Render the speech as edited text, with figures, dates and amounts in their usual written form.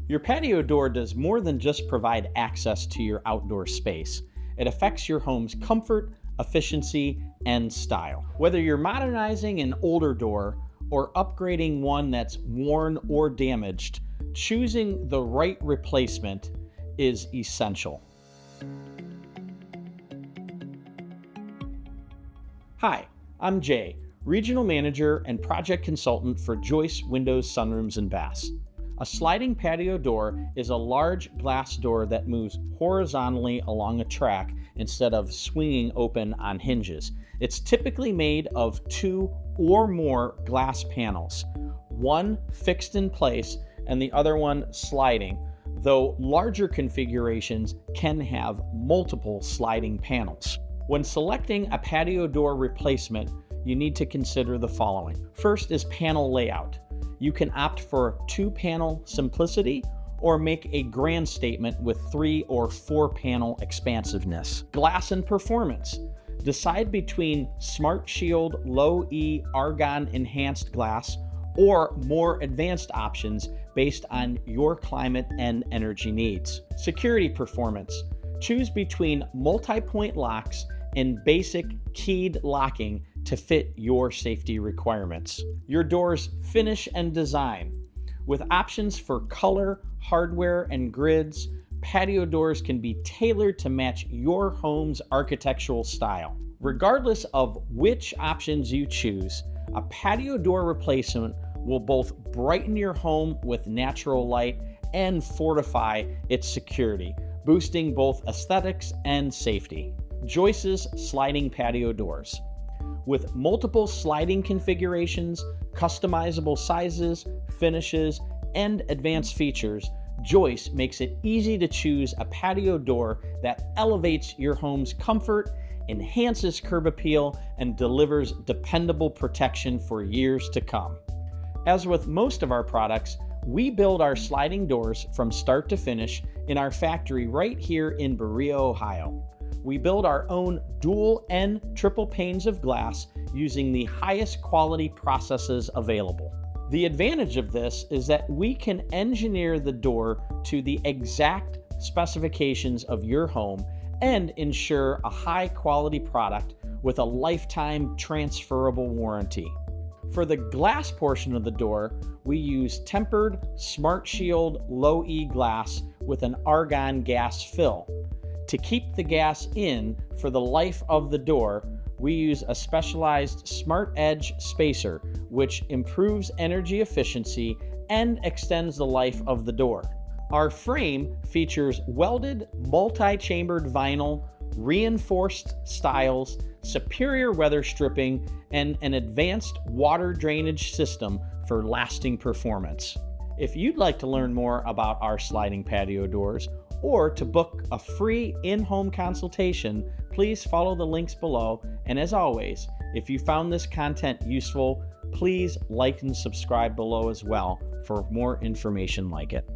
Your patio door does more than just provide access to your outdoor space. It affects your home's comfort, efficiency, and style. Whether you're modernizing an older door or upgrading one that's worn or damaged, choosing the right replacement is essential. Hi, I'm Jay, Regional Manager and Project Consultant for Joyce Windows, Sunrooms, and Baths. A sliding patio door is a large glass door that moves horizontally along a track instead of swinging open on hinges. It's typically made of 2 or more glass panels, one fixed in place and the other one sliding, though larger configurations can have multiple sliding panels. When selecting a patio door replacement, you need to consider the following. First is panel layout. You can opt for 2-panel simplicity or make a grand statement with 3 or 4-panel expansiveness. Glass and performance. Decide between Smart Shield Low E Argon Enhanced Glass or more advanced options based on your climate and energy needs. Security performance. Choose between multi-point locks and basic keyed locking to fit your safety requirements. Your door's finish and design. With options for color, hardware, and grids, patio doors can be tailored to match your home's architectural style. Regardless of which options you choose, a patio door replacement will both brighten your home with natural light and fortify its security, boosting both aesthetics and safety. Joyce's sliding patio doors. With multiple sliding configurations, customizable sizes, finishes, and advanced features, Joyce makes it easy to choose a patio door that elevates your home's comfort, enhances curb appeal, and delivers dependable protection for years to come. As with most of our products, we build our sliding doors from start to finish in our factory right here in Berea, Ohio. We build our own dual and triple panes of glass using the highest quality processes available. The advantage of this is that we can engineer the door to the exact specifications of your home and ensure a high quality product with a lifetime transferable warranty. For the glass portion of the door, we use tempered Smart Shield Low E glass with an argon gas fill. To keep the gas in for the life of the door, we use a specialized Smart Edge spacer, which improves energy efficiency and extends the life of the door. Our frame features welded multi-chambered vinyl, reinforced stiles, superior weather stripping, and an advanced water drainage system for lasting performance. If you'd like to learn more about our sliding patio doors or to book a free in-home consultation, please follow the links below. And as always, if you found this content useful, please like and subscribe below as well for more information like it.